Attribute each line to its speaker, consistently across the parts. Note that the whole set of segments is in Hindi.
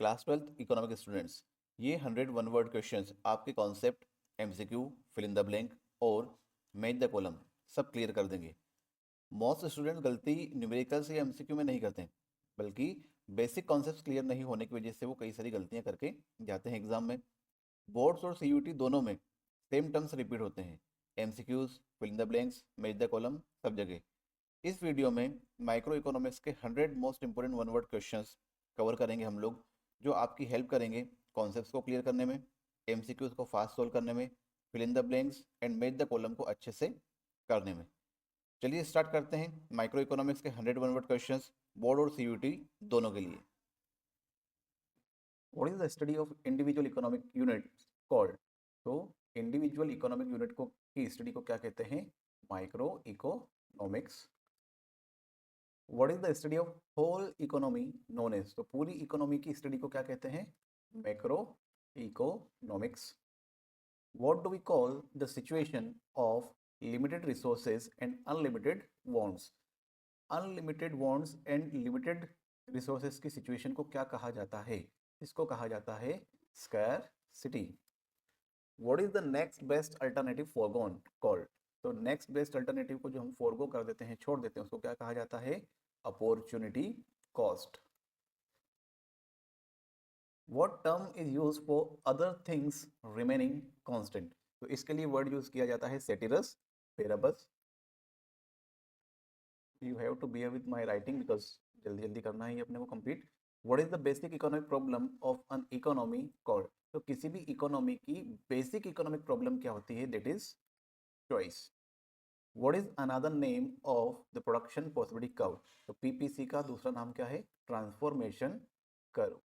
Speaker 1: क्लास 12th इकोनॉमिक स्टूडेंट्स, ये 100 वन वर्ड क्वेश्चंस आपके concept, MCQ, fill in the blank और मैच द कॉलम सब क्लियर कर देंगे। मोस्ट स्टूडेंट गलती न्यूमेरिकल्स या एमसीक्यू में नहीं करते, बल्कि बेसिक कॉन्सेप्ट्स क्लियर नहीं होने की वजह से वो कई सारी गलतियां करके जाते हैं एग्जाम में। बोर्ड्स और सीयूटी दोनों में सेम टर्म्स रिपीट होते हैं, MCQs, fill in the blanks, match the column, सब जगह। इस वीडियो में माइक्रो इकोनॉमिक्स के 100 most important one word questions cover करेंगे हम लोग, जो आपकी हेल्प करेंगे कॉन्सेप्ट्स को क्लियर करने में, एमसीक्यूज को फास्ट सोल्व करने में, fill in the blanks and make the column को अच्छे से करने में। चलिए स्टार्ट करते हैं माइक्रो इकोनॉमिक्स के 100 वन वर्ड क्वेश्चंस बोर्ड और सीयूटी दोनों के लिए। What is the study of individual economic unit called? तो इंडिविजुअल इकोनॉमिक यूनिट को की स्टडी को क्या कहते हैं? Microeconomics. What is the study of whole economy known as? तो पूरी इकोनॉमी की स्टडी को क्या कहते हैं? Macroeconomics. What do we call the situation of limited resources and unlimited wants? Unlimited wants and limited resources की सिचुएशन को क्या कहा जाता है? इसको कहा जाता है scarcity. What is the next best alternative foregone called? तो नेक्स्ट बेस्ट अल्टरनेटिव को जो हम फॉरगो कर देते हैं, छोड़ देते हैं, उसको क्या कहा जाता है? Opportunity cost. What term is used for other things remaining constant? तो इसके लिए वर्ड यूज किया जाता है ceteris paribus. You have to bear with my writing because जल्दी जल्दी करना है ये अपने को complete. What is the basic economic problem of an economy called? तो किसी भी इकोनॉमी की बेसिक इकोनॉमिक प्रॉब्लम क्या होती है? That is choice. What is another name of the production possibility curve? तो PPC का दूसरा नाम क्या है? Transformation curve.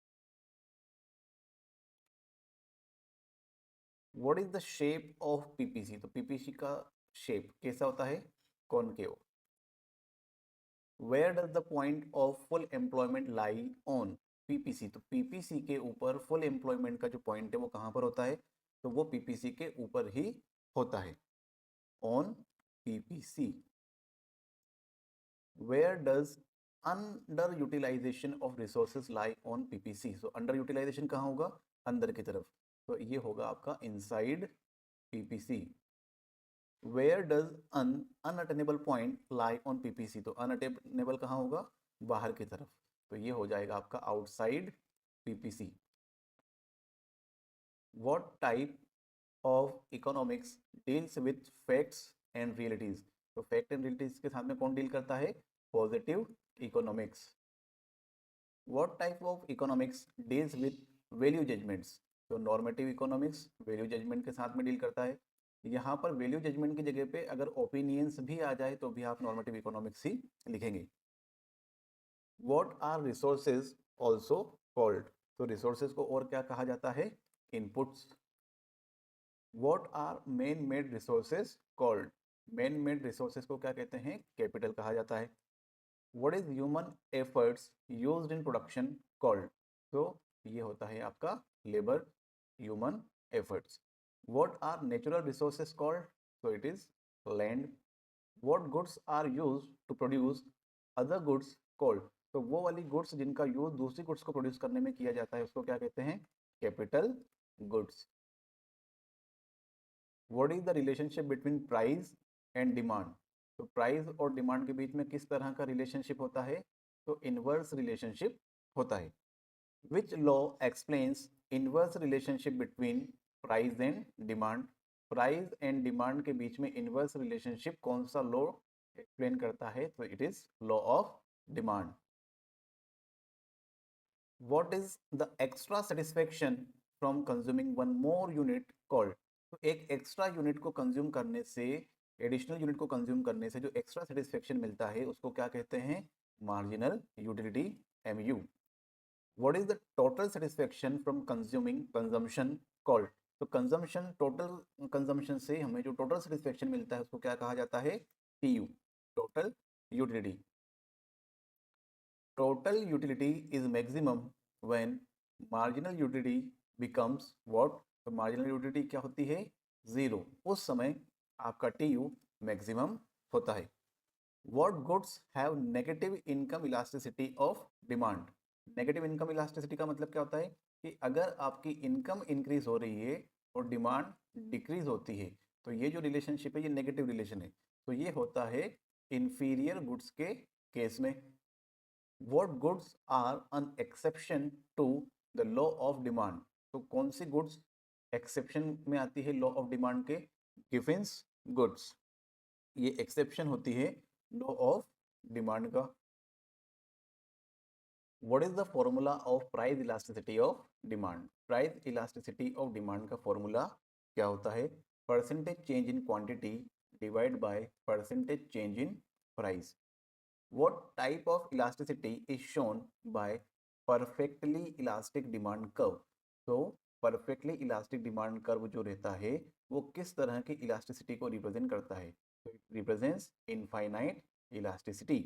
Speaker 1: What is the shape of PPC? तो PPC का शेप कैसा होता है? Concave. Where does the point of full employment lie on PPC? तो PPC के ऊपर फुल एम्प्लॉयमेंट का जो पॉइंट है वो कहाँ पर होता है? तो वो PPC के ऊपर ही होता है, on PPC. Where does underutilization of resources lie on PPC? So underutilization कहाँ होगा? अंदर की तरफ, तो ये होगा आपका inside PPC. Where does an unattainable point lie on PPC? तो unattainable कहाँ होगा? बाहर की तरफ, तो ये हो जाएगा आपका outside PPC. What type of economics deals with facts and realities? तो फैक्ट एंड रियलिटीज के साथ में कौन डील करता है? Positive economics. What type of economics deals with value judgments? तो नॉर्मेटिव इकोनॉमिक्स वैल्यू जजमेंट के साथ में डील करता है। यहाँ पर वैल्यू जजमेंट की जगह पे अगर ओपिनियंस भी आ जाए तो भी आप नॉर्मेटिव इकोनॉमिक्स ही लिखेंगे। What are resources also called? तो रिसोर्सेज को और क्या कहा जाता है? Inputs. What are man made resources called? man made resources को क्या कहते हैं? कैपिटल कहा जाता है। What is human efforts used in production called? तो ये होता है आपका labour, human efforts. What are natural resources called? So it is land. What goods are used to produce other goods called? तो वो वाली गुड्स जिनका यूज दूसरी गुड्स को प्रोड्यूस करने में किया जाता है उसको क्या कहते हैं? Capital goods. What is the relationship between price and demand? तो प्राइस और डिमांड के बीच में किस तरह का रिलेशनशिप होता है? तो इनवर्स रिलेशनशिप होता है। Which law explains inverse relationship between price and demand? Price and demand के बीच में इनवर्स रिलेशनशिप कौन सा लॉ एक्सप्लेन करता है? तो it is law of demand. What is the extra satisfaction from consuming one more unit called? तो एक एक्स्ट्रा यूनिट को कंज्यूम करने से, एडिशनल यूनिट को कंज्यूम करने से जो एक्स्ट्रा सेटिस्फेक्शन मिलता है उसको क्या कहते हैं? Marginal utility, MU। What is the total satisfaction from consuming consumption called? तो कंजम्पशन, टोटल कंजम्पशन से हमें जो टोटल सेटिस्फेक्शन मिलता है उसको क्या कहा जाता है? TU, total utility. Total utility is maximum when marginal utility becomes what? तो marginal utility क्या होती है? जीरो। उस समय आपका TU मैक्सिमम होता है। What goods have negative income elasticity of demand? Negative income elasticity का मतलब क्या होता है कि अगर आपकी इनकम इंक्रीज हो रही है और डिमांड डिक्रीज होती है तो ये जो रिलेशनशिप है ये नेगेटिव रिलेशन है। तो ये होता है इंफीरियर गुड्स के केस में। What goods are an exception to the law of demand? तो कौन सी गुड्स एक्सेप्शन में आती है लॉ ऑफ डिमांड के? गिवेंस गुड्स, ये एक्सेप्शन होती है लॉ ऑफ डिमांड का। What is the formula of price elasticity of demand? Price elasticity of demand का फॉर्मूला क्या होता है? Percentage change in quantity divide by percentage change in price. What type of elasticity is shown by perfectly elastic demand curve? तो perfectly elastic demand curve जो रहता है वो किस तरह की elasticity को represent करता है? तो it represents infinite elasticity.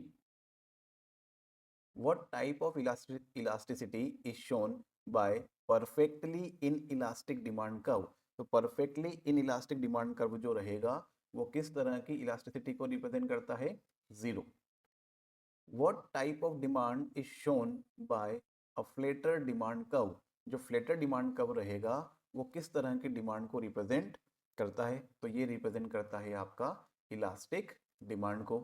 Speaker 1: What type of elasticity is shown by perfectly inelastic demand curve? तो perfectly inelastic demand curve जो रहेगा वो किस तरह की elasticity को represent करता है? Zero. What type of demand is shown by a flatter demand curve? जो flatter demand curve रहेगा वो किस तरह की डिमांड को रिप्रेजेंट करता है? तो ये रिप्रेजेंट करता है आपका इलास्टिक डिमांड को।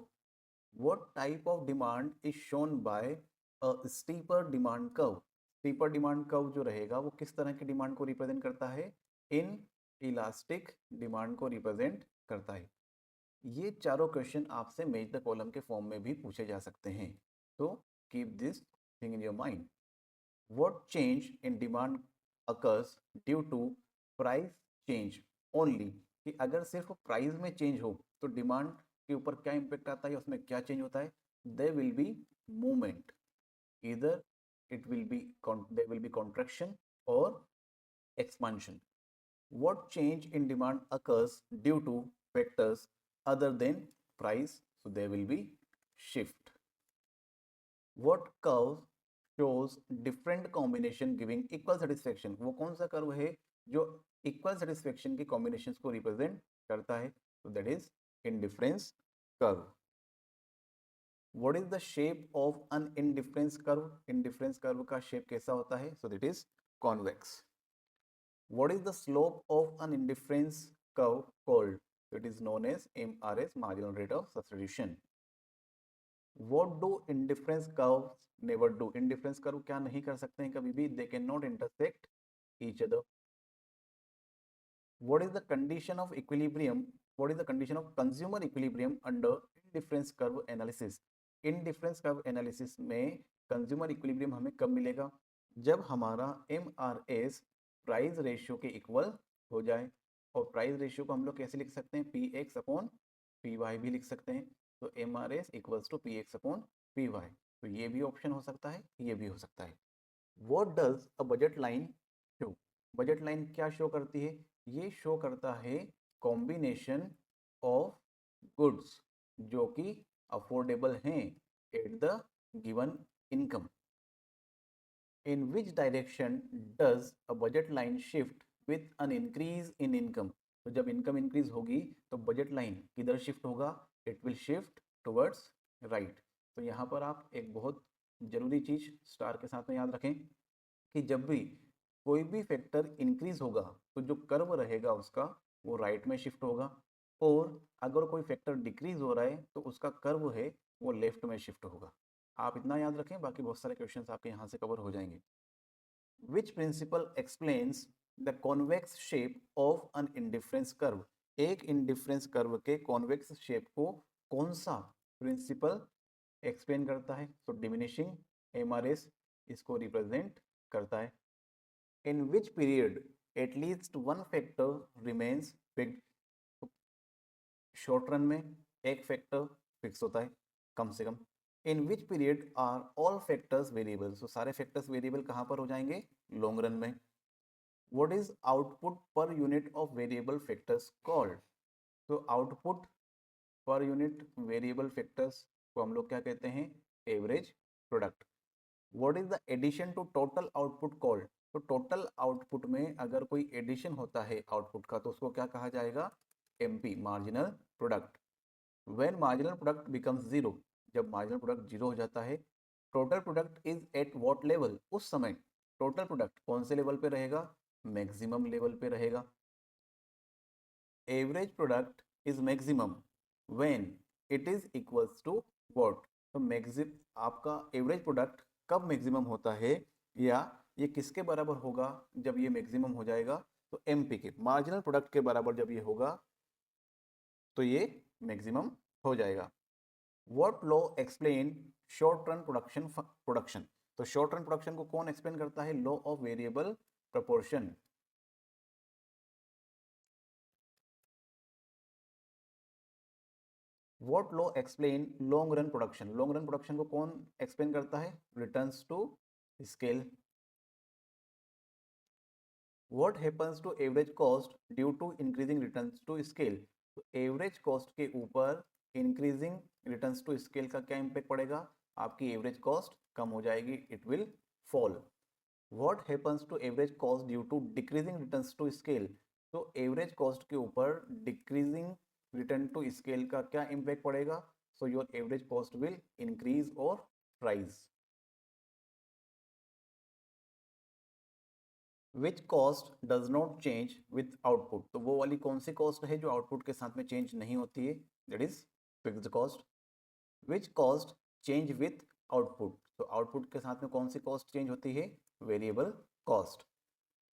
Speaker 1: What type of demand is shown by a steeper demand curve? steeper demand curve जो रहेगा वो किस तरह की डिमांड को रिप्रेजेंट करता है? इन इलास्टिक डिमांड को रिप्रेजेंट करता है। ये चारों क्वेश्चन आपसे मेज द कॉलम के फॉर्म में भी पूछे जा सकते हैं, तो keep this thing in your mind. What change in demand occurs due to price change only? कि अगर सिर्फ प्राइस में चेंज हो तो डिमांड के ऊपर क्या इंपैक्ट आता है, उसमें क्या चेंज होता है? देयर विल बी मूवमेंट, इधर it will be there will be contraction और expansion. What change in demand occurs due to factors other than price? So there will be shift. What curve shows different combination giving equal satisfaction? वो कौन सा कर्व है जो equal satisfaction की combinations को represent करता है? So that is indifference curve. What is the shape of an indifference curve? Indifference curve का shape कैसा होता है? So that is convex. What is the slope of an indifference curve called? It is known as MRS, marginal rate of substitution. What do indifference curves never do? Indifference curve क्या नहीं कर सकते हैं कभी भी? They cannot intersect each other. What is the condition of equilibrium? What is the condition of consumer equilibrium under indifference curve analysis? Indifference curve analysis में consumer equilibrium हमें कब मिलेगा? जब हमारा MRS प्राइस रेशियो के इक्वल हो जाए। और प्राइस रेशियो को हम लोग कैसे लिख सकते हैं? Px अपॉन Py भी लिख सकते हैं। तो MRS equals to Px upon Py। तो ये भी ऑप्शन हो सकता है, ये भी हो सकता है। What does a budget line show? Budget line क्या शो करती है? ये शो करता है कॉम्बिनेशन ऑफ गुड्स जो कि अफोर्डेबल हैं at the given income. In which direction does a budget line shift with an increase in income? तो जब इनकम इंक्रीज होगी तो बजट लाइन किधर शिफ्ट होगा? It will shift towards right. तो यहाँ पर आप एक बहुत जरूरी चीज स्टार के साथ में याद रखें कि जब भी कोई भी फैक्टर इंक्रीज होगा तो जो कर्व रहेगा उसका वो राइट में शिफ्ट होगा, और अगर कोई फैक्टर डिक्रीज हो रहा है तो उसका कर्व है वो लेफ्ट में शिफ्ट होगा। आप इतना याद रखें, बाकी बहुत सारे क्वेश्चंस आपके यहाँ से कवर हो जाएंगे। Which principle explains the convex shape of an indifference curve? एक इंडिफरेंस कर्व के कॉन्वेक्स शेप को कौन सा प्रिंसिपल एक्सप्लेन करता है? तो डिमिनिशिंग एमआरएस इसको रिप्रेजेंट करता है। In which period at least one factor remains fixed? Short run में एक फैक्टर फिक्स होता है कम से कम। In which period are all factors variable? तो सारे फैक्टर्स वेरिएबल कहाँ पर हो जाएंगे? लॉन्ग रन में। What is output per unit of variable factors called? तो output per unit variable factors को हम लोग क्या कहते हैं? Average product. What is the addition to total output called? तो टोटल आउटपुट में अगर कोई एडिशन होता है आउटपुट का तो उसको क्या कहा जाएगा? MP, marginal product. When marginal product becomes zero, जब मार्जिनल प्रोडक्ट जीरो हो जाता है total product is at what level, उस समय टोटल प्रोडक्ट कौन से लेवल पे रहेगा, मैक्सिमम लेवल पे रहेगा। Average product is maximum when it is equals to what, तो मैक्सिम आपका एवरेज प्रोडक्ट कब मैक्सिमम होता है, या ये किसके बराबर होगा जब ये मैक्सिमम हो जाएगा, तो एमपी के मार्जिनल प्रोडक्ट के बराबर जब ये होगा तो ये मैक्सिमम हो जाएगा। What law explain short run production, तो शॉर्ट रन प्रोडक्शन को कौन एक्सप्लेन करता है, law of variable proportion. What law explain long run production, long run production को कौन एक्सप्लेन करता है, returns to scale. What happens to average cost due to increasing returns to scale, तो एवरेज कॉस्ट के ऊपर इंक्रीजिंग रिटर्न्स टू स्केल का क्या इंपैक्ट पड़ेगा, आपकी एवरेज कॉस्ट कम हो जाएगी, it will fall. What happens to average cost due to decreasing returns to scale, तो एवरेज कॉस्ट के ऊपर डिक्रीजिंग रिटर्न टू स्केल का क्या इंपैक्ट पड़ेगा, so your average cost will increase और rise. Which cost does not change with output, तो वो वाली कौन सी कॉस्ट है जो आउटपुट के साथ में चेंज नहीं होती है, that is fixed cost. Which cost change with output, तो आउटपुट के साथ में कौन सी कॉस्ट चेंज होती है, variable cost.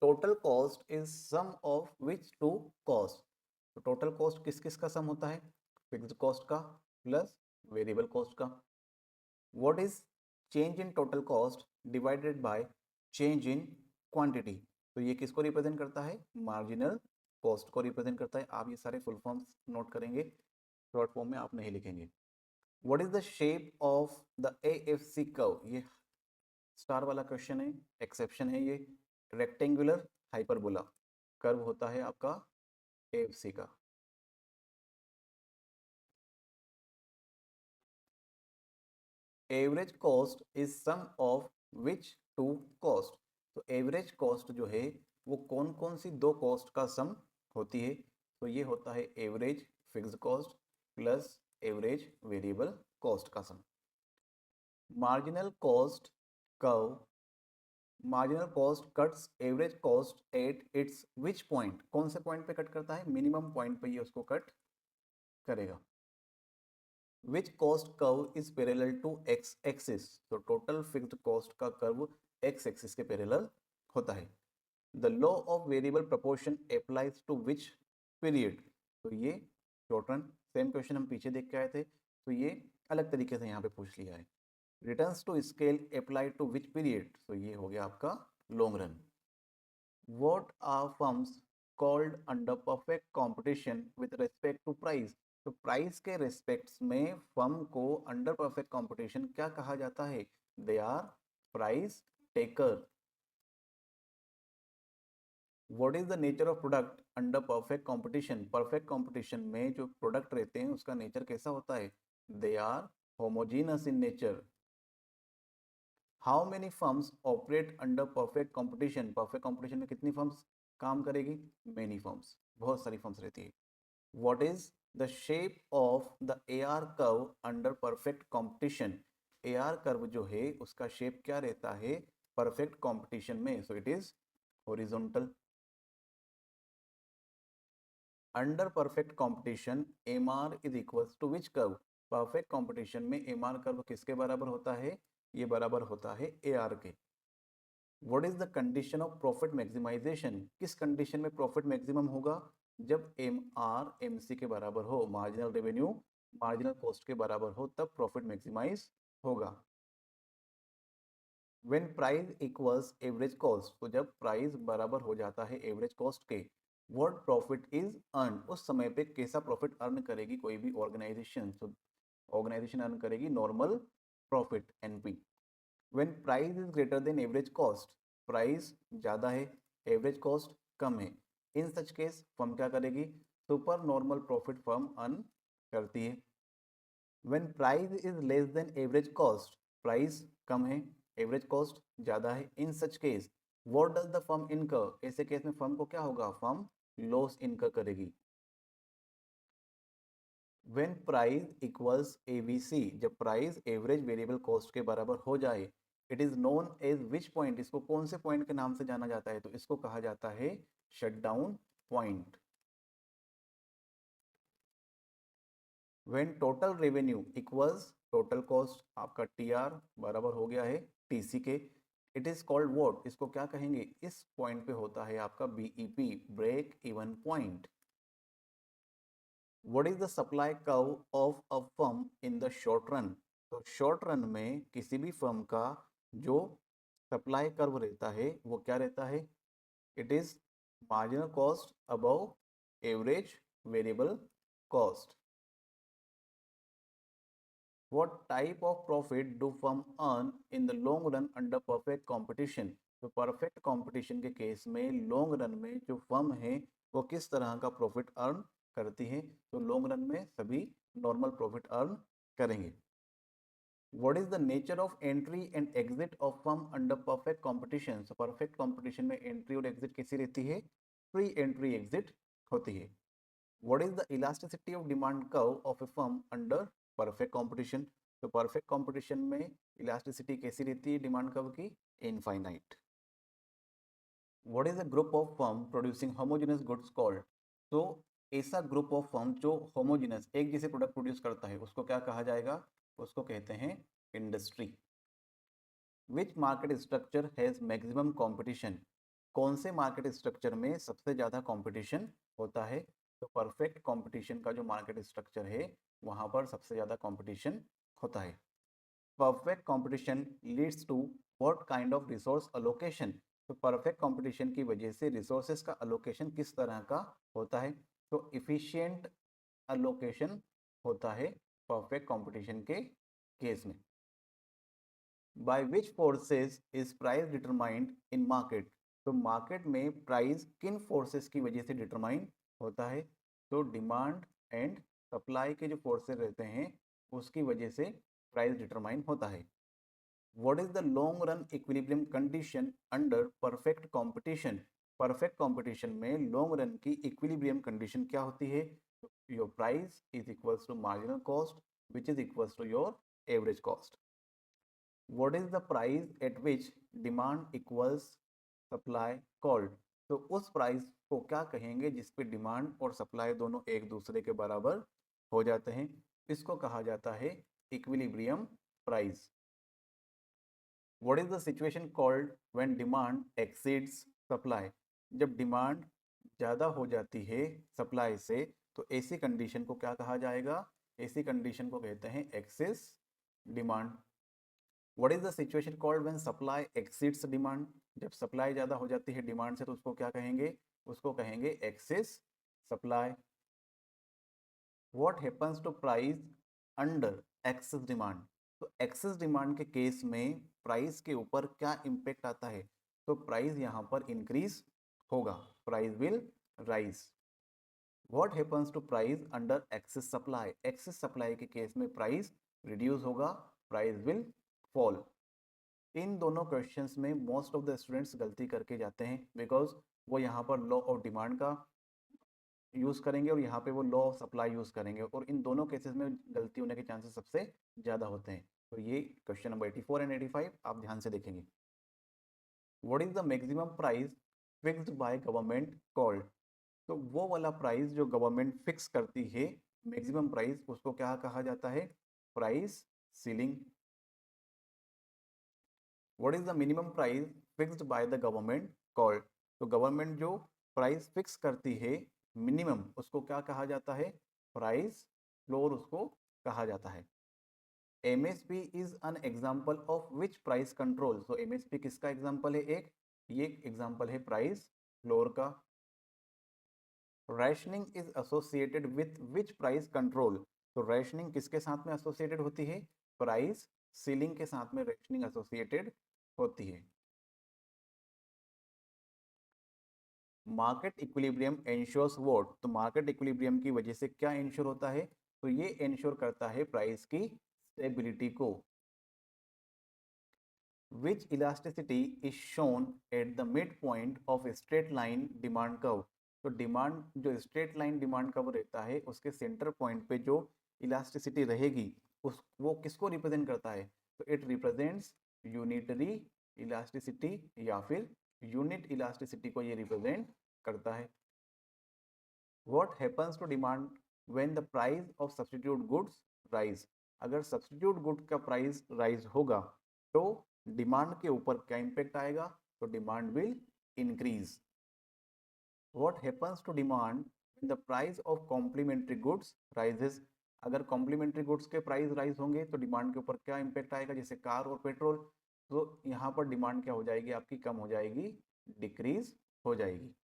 Speaker 1: Total cost is sum of which two cost, तो टोटल कॉस्ट किस किस का सम होता है, फिक्स्ड कॉस्ट का प्लस वेरिएबल कॉस्ट का। What is change in total cost divided by change in quantity, तो ये किसको रिप्रेजेंट करता है, मार्जिनल कॉस्ट को रिप्रेजेंट करता है। आप ये सारे फुल फॉर्म्स नोट करेंगे, शॉर्ट फॉर्म में आप नहीं लिखेंगे। What is the shape of the AFC curve, ये स्टार वाला क्वेश्चन है, एक्सेप्शन है ये। रेक्टेंगुलर हाइपरबोला कर्व होता है आपका एएफसी का। Average cost is sum of which two cost, तो एवरेज कॉस्ट जो है वो कौन कौन सी दो कॉस्ट का सम होती है, तो ये होता है average fixed cost plus average variable cost का sum. Marginal cost curve, marginal cost cuts average cost at its which point, कौन से पॉइंट पे कट करता है, मिनिमम पॉइंट पे ये उसको कट करेगा। Which cost curve is parallel to X axis, तो टोटल फिक्स्ड कॉस्ट का कर्व एक्स एक्सिस के पैरेलल होता है। The law of variable proportion applies to which period, तो ये शॉर्ट रन सेम क्वेश्चन हम पीछे देख के आए थे, तो ये अलग तरीके से यहाँ पे पूछ लिया है। Returns to scale apply to which period, तो ये हो गया आपका long run. What are firms called under perfect competition with respect to price, तो प्राइस के रेस्पेक्ट्स में फर्म को अंडर परफेक्ट कंपटीशन क्या कहा जाता है, they are price taker. What is the nature of product under perfect competition, perfect competition में जो प्रोडक्ट रहते हैं उसका नेचर कैसा होता है, they are homogeneous in nature. How many firms operate under perfect competition, perfect competition में कितनी फर्म्स काम करेगी, मेनी फर्म्स, बहुत सारी फर्म्स रहती है। What is the shape of the AR curve under perfect competition, AR curve जो है उसका शेप क्या रहता है परफेक्ट कंपटीशन में, so it is horizontal. Under perfect competition MR is equals to which curve, perfect competition में MR कर्व किसके बराबर होता है, ये बराबर होता है AR के। What is the condition of profit maximization, किस कंडीशन में प्रॉफिट मैक्सिमम होगा, जब MR MC के बराबर हो, मार्जिनल रेवेन्यू मार्जिनल कॉस्ट के बराबर हो, तब प्रॉफिट मैक्सिमाइज होगा। When price equals average cost, तो जब प्राइस बराबर हो जाता है एवरेज कॉस्ट के, व्हाट प्रॉफिट इज अर्न, उस समय पे कैसा प्रॉफिट अर्न करेगी कोई भी ऑर्गेनाइजेशन, तो ऑर्गेनाइजेशन अर्न करेगी normal profit NP। When price is greater than average cost, price ज़्यादा है एवरेज कॉस्ट कम है, इन सच केस फर्म क्या करेगी, super normal profit firm earn करती है। When price is less than average cost, price कम है एवरेज कॉस्ट ज़्यादा है, in such case what does the firm incur, ऐसे केस में फर्म को क्या होगा, फर्म लॉस इनकर करेगी। व्हेन प्राइस इक्वल्स एवीसी, जब प्राइस एवरेज वेरिएबल कॉस्ट के बराबर हो जाए, it is known as which point, इसको कौन से पॉइंट के नाम से जाना जाता है, तो इसको कहा जाता है shutdown point. When total revenue equals total cost, आपका टीआर बराबर हो गया है टीसी के, इट इज कॉल्ड व्हाट, इसको क्या कहेंगे, इस पॉइंट पे होता है आपका BEP, break even point. What is the supply curve of a firm in the short run, तो शॉर्ट रन में किसी भी फर्म का जो सप्लाई कर्व रहता है वो क्या रहता है, it is marginal cost above average variable cost. What type of profit do firm earn in the long run under perfect competition? तो परफेक्ट कंपटीशन के केस में लॉन्ग रन में जो फर्म है वो किस तरह का प्रॉफिट अर्न करती है, तो लॉन्ग रन में सभी नॉर्मल प्रॉफिट अर्न करेंगे। What is the nature of entry and exit of firm under perfect competition? So perfect competition में एंट्री और एग्जिट कैसी रहती है, फ्री एंट्री एग्जिट होती है। What is the elasticity of demand curve of a firm under perfect competition? तो परफेक्ट कंपटीशन में इलास्टिसिटी कैसी रहती है डिमांड कर्व की, infinite. What is a group of firm producing homogeneous goods called, तो ऐसा ग्रुप ऑफ फर्म जो होमोजेनस एक जैसे प्रोडक्ट प्रोड्यूस करता है उसको क्या कहा जाएगा, उसको कहते हैं industry. Which market structure has maximum competition, कौन से मार्केट स्ट्रक्चर में सबसे ज़्यादा कंपटीशन होता है, तो परफेक्ट कंपटीशन का जो मार्केट स्ट्रक्चर है वहाँ पर सबसे ज़्यादा कंपटीशन होता है। Perfect competition leads to what kind of resource allocation, तो परफेक्ट कंपटीशन की वजह से रिसोर्सेज का अलोकेशन किस तरह का होता है, तो इफिशिएंट अलोकेशन होता है परफेक्ट कंपटीशन के केस में। By which forces is price determined in market, तो मार्केट में प्राइस किन फोर्सेस की वजह से डिटरमाइन होता है, तो डिमांड एंड सप्लाई के जो फोर्सेस रहते हैं उसकी वजह से प्राइस डिटरमाइन होता है। What is the long run equilibrium condition under perfect competition, perfect competition में लॉन्ग रन की इक्विलिब्रियम कंडीशन क्या होती है, your price is equals to marginal cost which is equals to your average cost. What is the price at which demand equals supply called, तो उस प्राइस को क्या कहेंगे जिस पे डिमांड और सप्लाई दोनों एक दूसरे के बराबर हो जाते हैं, इसको कहा जाता है equilibrium price. What is the situation called when demand exceeds supply, जब डिमांड ज़्यादा हो जाती है सप्लाई से तो ऐसी कंडीशन को क्या कहा जाएगा, ऐसी कंडीशन को कहते हैं excess demand. What is the situation called when supply exceeds demand, जब सप्लाई ज़्यादा हो जाती है डिमांड से तो उसको क्या कहेंगे, उसको कहेंगे excess supply. What happens to price under excess demand, तो एक्सेस डिमांड के केस में प्राइस के ऊपर क्या इम्पेक्ट आता है, तो प्राइस यहाँ पर इंक्रीज होगा, price will rise. What happens to price under excess supply, excess supply के केस में प्राइस रिड्यूस होगा, प्राइस विल फॉल। इन दोनों क्वेश्चंस में मोस्ट ऑफ द स्टूडेंट्स गलती करके जाते हैं बिकॉज वो यहाँ पर लॉ ऑफ डिमांड का यूज़ करेंगे और यहाँ पे वो लॉ ऑफ सप्लाई यूज़ करेंगे और इन दोनों केसेस में गलती होने के चांसेस सबसे ज़्यादा होते हैं। तो ये क्वेश्चन नंबर 84 एंड 85 आप ध्यान से देखेंगे। What is the maximum price fixed by government called, तो वो वाला प्राइस जो गवर्नमेंट फिक्स करती है मैक्सिमम प्राइस उसको क्या कहा जाता है, price ceiling. What is the minimum price fixed by the government called, तो गवर्नमेंट जो प्राइस फिक्स करती है मिनिमम उसको क्या कहा जाता है, प्राइस फ्लोर उसको कहा जाता है। MSP is an example of which price control, तो एमएसपी किसका एग्जांपल है, एक ये एग्जांपल है प्राइस फ्लोर का। Rationing is associated with which price control, तो रैशनिंग किसके साथ में एसोसिएटेड होती है, प्राइस सीलिंग के साथ में रैशनिंग एसोसिएटेड होती है। मार्केट इक्विलिब्रियम इंश्योर्स व्हाट, तो मार्केट इक्विलिब्रियम की वजह से क्या इंश्योर होता है, तो ये इंश्योर करता है प्राइस की स्टेबिलिटी को। Which elasticity is shown at the mid point of straight line demand curve, तो डिमांड जो स्ट्रेट लाइन डिमांड कर्व रहता है उसके सेंटर पॉइंट पे जो इलास्टिसिटी रहेगी उस वो किसको रिप्रेजेंट करता है? तो इट रिप्रेजेंट्स यूनिटरी इलास्टिसिटी या फिर यूनिट इलास्टिसिटी को ये रिप्रेजेंट करता है। What happens to demand when the price of substitute goods rise? अगर सब्स्टिट्यूट गुड का प्राइस राइज होगा तो डिमांड के ऊपर क्या इंपैक्ट आएगा? तो demand will increase. What happens to demand when the price of complementary goods rises? अगर कॉम्प्लीमेंट्री गुड्स के प्राइस राइज होंगे तो डिमांड के ऊपर क्या इंपैक्ट आएगा? जैसे कार और पेट्रोल, तो यहाँ पर डिमांड क्या हो जाएगी? आपकी कम हो जाएगी, डिक्रीज हो जाएगी।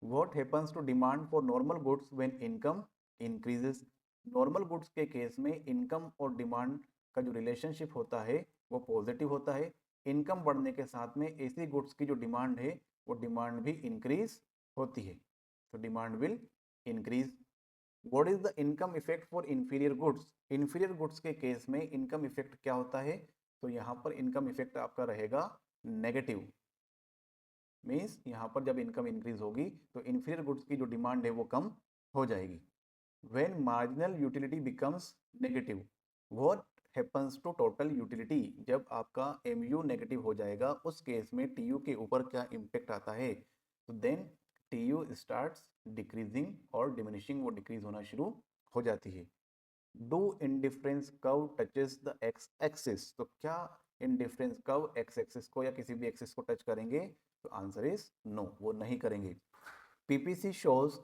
Speaker 1: What happens to demand for normal goods when income increases? Normal goods के केस में इनकम और डिमांड का जो रिलेशनशिप होता है वो पॉजिटिव होता है। इनकम बढ़ने के साथ में ऐसी गुड्स की जो डिमांड है वो डिमांड भी इंक्रीज होती है, तो demand will increase. What is the income effect for inferior goods? Inferior goods के केस में इनकम इफेक्ट क्या होता है? तो यहाँ पर इनकम इफेक्ट आपका रहेगा नेगेटिव। मीन्स यहाँ पर जब इनकम इंक्रीज होगी तो इंफीरियर गुड्स की जो डिमांड है वो कम हो जाएगी। When marginal utility becomes negative, what happens to total utility? जब आपका एमयू नेगेटिव हो जाएगा उस केस में टीयू के ऊपर क्या इम्पैक्ट आता है? तो देन टीयू स्टार्ट्स डिक्रीजिंग और डिमिनिशिंग, वो डिक्रीज होना शुरू हो जाती है। Do indifference curve touches the x axis? तो क्या इंडिफरेंस कर्व एक्स एक्सिस को या किसी भी एक्सिस को टच करेंगे? तो आंसर इज नो, वो नहीं करेंगे। PPC shows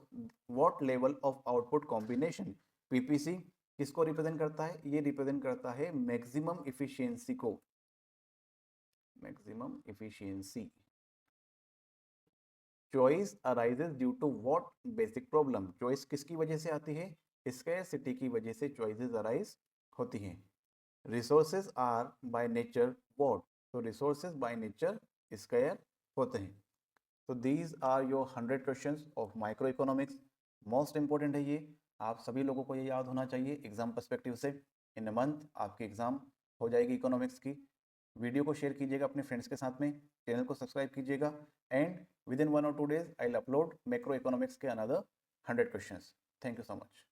Speaker 1: what level of output combination? PPC किसको रिप्रेजेंट करता है? ये रिप्रेजेंट करता है मैक्सिमम इफिशियंसी को, maximum efficiency. Choice arises due to what basic problem? Choice किसकी वजह से आती है? स्कैरसिटी की वजह से चॉइसेस अराइज होती हैं। Resources are by nature what? तो रिसोर्सेज बाय नेचर स्कैर होते हैं। तो these are your 100 questions of micro economics. Most important है ये, आप सभी लोगों को ये याद होना चाहिए एग्जाम पर्सपेक्टिव से। इन अ मंथ आपकी एग्जाम हो जाएगी इकोनॉमिक्स की। वीडियो को शेयर कीजिएगा अपने फ्रेंड्स के साथ में, चैनल को सब्सक्राइब कीजिएगा and within 1 or 2 days I will upload macroeconomics के another 100 questions. Thank you so much.